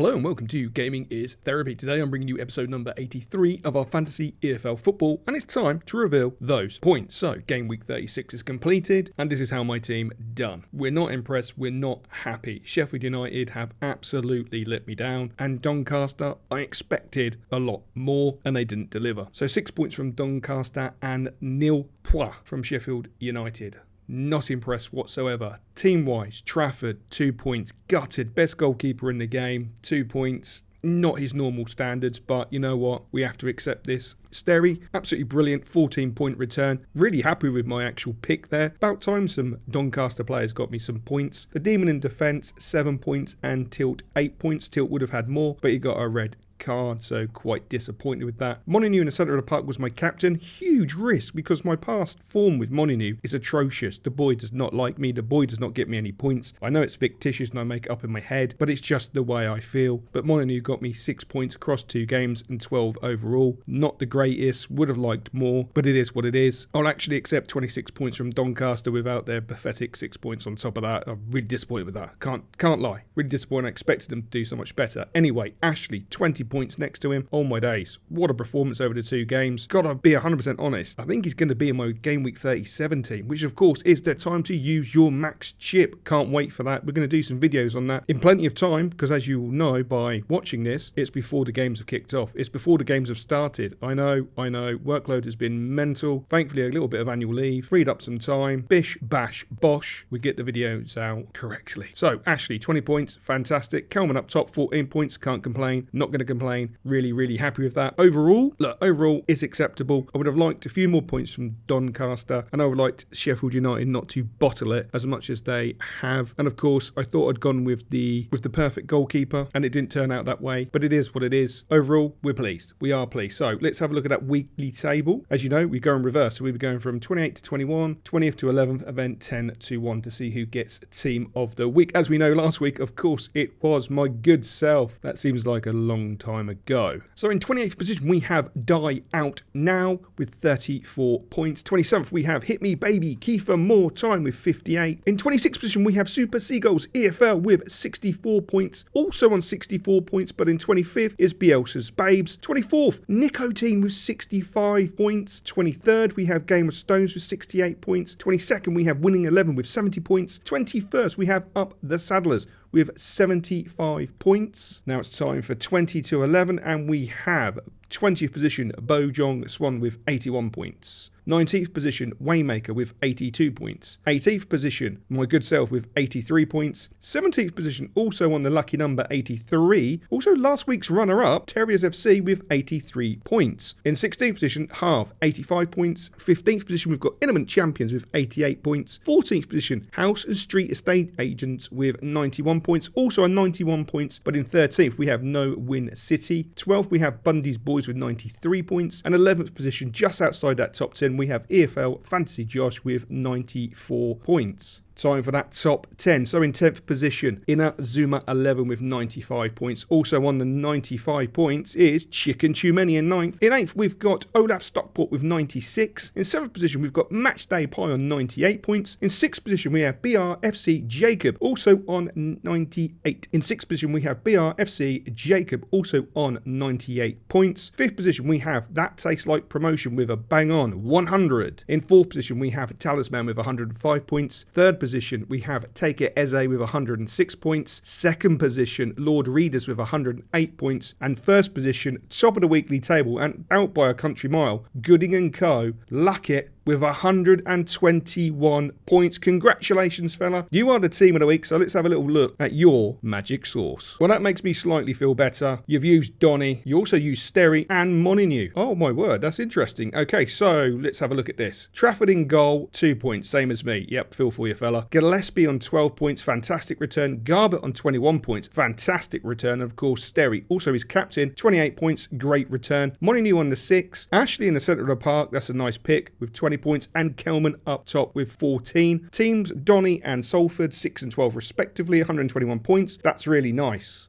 Hello and welcome to Gaming is Therapy. Today I'm bringing you episode number 83 of our fantasy EFL football, and it's time to reveal those points. So game week 36 is completed and this is how my team done. We're not impressed, we're not happy. Sheffield United have absolutely let me down, and Doncaster, I expected a lot more and they didn't deliver. So 6 points from Doncaster and nil points from Sheffield United. Not impressed whatsoever. Team-wise, Trafford, 2 points. Gutted. Best goalkeeper in the game, 2 points. Not his normal standards, but you know what? We have to accept this. Sterry, absolutely brilliant, 14-point return. Really happy with my actual pick there. About time some Doncaster players got me some points. The Demon in defence, 7 points, and Tilt, 8 points. Tilt would have had more, but he got a red card, so quite disappointed with that. Molineux in the centre of the park was my captain. Huge risk because my past form with Molineux is atrocious. The boy does not like me. The boy does not get me any points. I know it's fictitious and I make it up in my head, but it's just the way I feel. But Molineux got me 6 points across 2 games and 12 overall. Not the greatest. Would have liked more, but it is what it is. I'll actually accept 26 points from Doncaster without their pathetic 6 points on top of that. I'm really disappointed with that. Can't lie. Really disappointed. I expected them to do so much better. Anyway, Ashley, 20 points next to him. Oh my days. What a performance over the 2 games. Gotta be 100% honest. I think he's going to be in my game week 37 team, which of course is the time to use your max chip. Can't wait for that. We're going to do some videos on that in plenty of time because, as you will know by watching this, it's before the games have kicked off. It's before the games have started. I know. Workload has been mental. Thankfully, a little bit of annual leave. Freed up some time. Bish, bash, bosh. We get the videos out correctly. So, Ashley, 20 points. Fantastic. Kelman up top, 14 points. Can't complain. Not going to complain. Really happy with that. Overall, it's acceptable. I would have liked a few more points from Doncaster, and I would have liked Sheffield United not to bottle it as much as they have. And of course, I thought I'd gone with the perfect goalkeeper, and it didn't turn out that way, but it is what it is. Overall, we're pleased. We are pleased. So let's have a look at that weekly table. As you know, we go in reverse. So we were going from 28 to 21, 20th to 11th, and then 10 to 1 to see who gets team of the week. As we know, last week, of course, it was my good self. That seems like a long time ago. So in 28th position, we have Die Out Now with 34 points. 27th, we have Hit Me Baby Kiefer More Time with 58. In 26th position, we have Super Seagulls EFL with 64 points. Also on 64 points, but in 25th is Bielsa's Babes. 24th, Nicotine with 65 points. 23rd, we have Game of Stones with 68 points. 22nd, we have Winning 11 with 70 points. 21st, we have Up the Saddlers with 75 points. Now it's time for 20 to 11, and we have 20th position Bojong Swan with 81 points. 19th position Waymaker with 82 points. 18th position my good self with 83 points. 17th position also on the lucky number 83. Also last week's runner-up Terriers FC with 83 points. In 16th position Half 85 points. 15th position we've got Intimate Champions with 88 points. 14th position House and Street Estate Agents with 91 points. Also on 91 points, but in 13th we have No Win City. 12th we have Bundy's Boys with 93 points. And 11th position just outside that top 10 we have EFL Fantasy Josh with 94 points. Time for that top 10. So in 10th position, Inner Zuma 11 with 95 points. Also on the 95 points is Chicken Too Many in 9th. In 8th, we've got Olaf Stockport with 96. In 7th position, we've got Matchday Pie on 98 points. In 6th position, we have BRFC Jacob, also on 98. In 6th position, we have BRFC Jacob, also on 98 points. 5th position, we have That Tastes Like Promotion with a bang on 100. In 4th position, we have Talisman with 105 points. 3rd position, we have Take It Eze with 106 points. 2nd position, Lord Readers with 108 points. And 1st position, top of the weekly table and out by a country mile, Gooding & Co. Luckett with 121 points. Congratulations, fella. You are the team of the week, so let's have a little look at your magic sauce. Well, that makes me slightly feel better. You've used Donny. You also used Sterry and Molineux. Oh, my word. That's interesting. Okay, so let's have a look at this. Trafford in goal, 2 points. Same as me. Yep, feel for you, fella. Gillespie on 12 points. Fantastic return. Garbutt on 21 points. Fantastic return. And of course, Sterry, also his captain, 28 points. Great return. Molineux on the 6. Ashley in the centre of the park. That's a nice pick with 20 points, and Kelman up top with 14. Teams Donny and Salford 6 and 12 respectively, 121 points. That's really nice.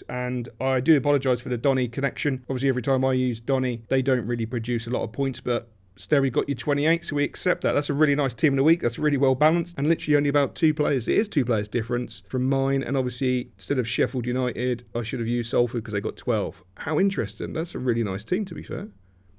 And I do apologise for the Donny connection. Obviously every time I use Donny they don't really produce a lot of points, but Sterry got you 28, so we accept that. That's a really nice team of the week. That's really well balanced, and literally only about 2 players. It is 2 players difference from mine, and obviously instead of Sheffield United, I should have used Salford because they got 12. How interesting. That's a really nice team, to be fair.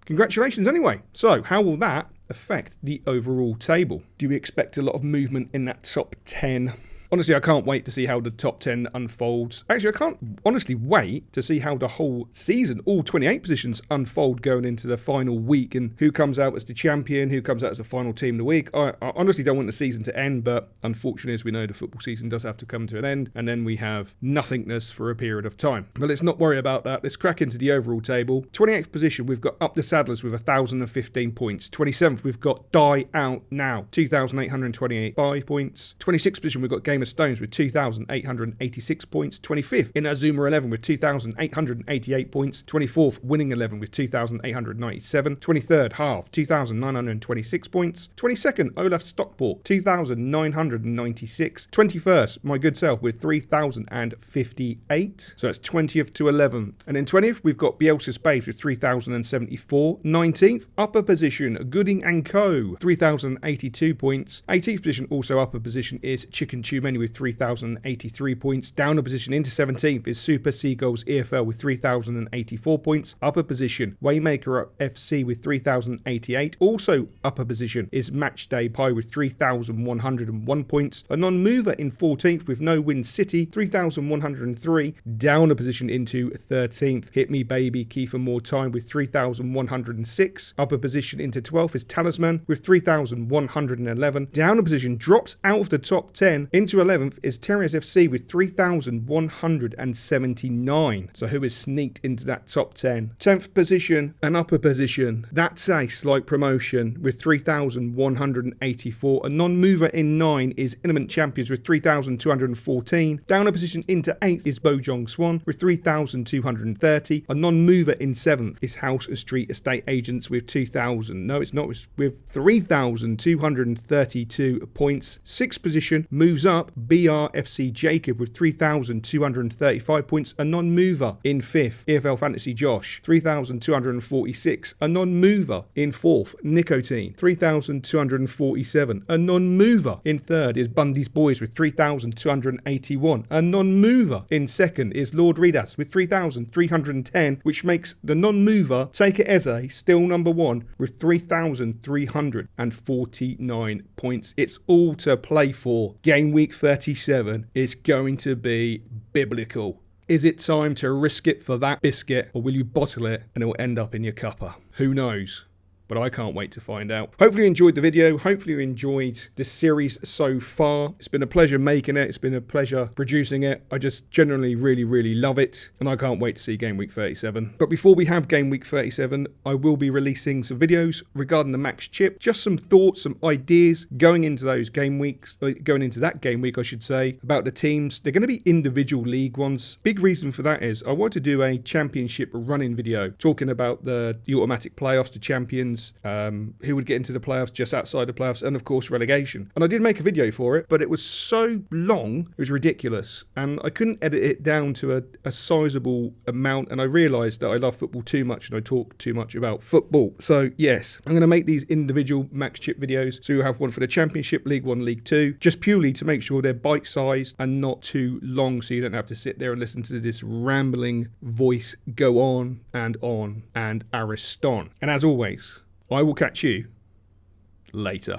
Congratulations anyway. So how will that affect the overall table? Do we expect a lot of movement in that top 10? Honestly, I can't wait to see how the top 10 unfolds. Actually, I can't honestly wait to see how the whole season, all 28 positions, unfold going into the final week, and who comes out as the champion, who comes out as the final team of the week. I honestly don't want the season to end, but unfortunately, as we know, the football season does have to come to an end, and then we have nothingness for a period of time. But let's not worry about that. Let's crack into the overall table. 28th position, we've got Up the Saddlers with 1,015 points. 27th, we've got Die Out Now, 2,828 points. 26th position, we've got Game of Stones with 2,886 points. 25th in Azuma 11 with 2,888 points. 24th Winning 11 with 2,897. 23rd Half 2,926 points. 22nd Olaf Stockport 2,996. 21st My Good Self with 3,058. So that's 20th to 11th. And in 20th we've got Bielsa's Babes with 3,074. 19th upper position Gooding and Co 3,082 points. 18th position also upper position is Chicken Chew Menu with 3,083 points. Down a position into 17th is Super Seagulls EFL with 3,084 points. Upper position Waymaker FC with 3,088. Also upper position is Matchday Pie with 3,101 points. A non-mover in 14th with No Win City 3,103. Down a position into 13th Hit Me Baby Kiefer More Time with 3,106. Upper position into 12th is Talisman with 3,111. Down a position drops out of the top 10 into 11th is Terriers FC with 3,179. So who is sneaked into that top 10? 10th position, an upper position. That's a slight promotion with 3,184. A non-mover in 9 is Intimate Champions with 3,214. Down a position into 8th is Bojong Swan with 3,230. A non-mover in 7th is House and Street Estate Agents with 2,000. No, it's not. It's with 3,232 points. 6th position moves up BRFC Jacob with 3,235 points. A non-mover in 5th EFL Fantasy Josh 3,246. A non-mover in 4th Nicotine 3,247. A non-mover in 3rd is Bundy's Boys with 3,281. A non-mover in 2nd is Lord Redas with 3,310, which makes the non-mover Take It Eze still number 1 with 3,349 points. It's all to play for. Game week 37 is going to be biblical. Is it time to risk it for that biscuit, or will you bottle it and it will end up in your cuppa? Who knows? But I can't wait to find out. Hopefully you enjoyed the video. Hopefully you enjoyed this series so far. It's been a pleasure making it. It's been a pleasure producing it. I just generally really love it. And I can't wait to see Game Week 37. But before we have Game Week 37, I will be releasing some videos regarding the Max Chip. Just some thoughts, some ideas going into those game weeks. Going into that game week, I should say, about the teams. They're going to be individual league ones. Big reason for that is I want to do a championship running video talking about the automatic playoffs, the champions, who would get into the playoffs, just outside the playoffs, and of course relegation. And I did make a video for it, but it was so long, it was ridiculous, and I couldn't edit it down to a sizable amount, and I realised that I love football too much and I talk too much about football. So yes, I'm going to make these individual Max Chip videos, so you'll have one for the Championship, League 1, League 2, just purely to make sure they're bite-sized and not too long, so you don't have to sit there and listen to this rambling voice go on and Ariston. And as always, I will catch you later.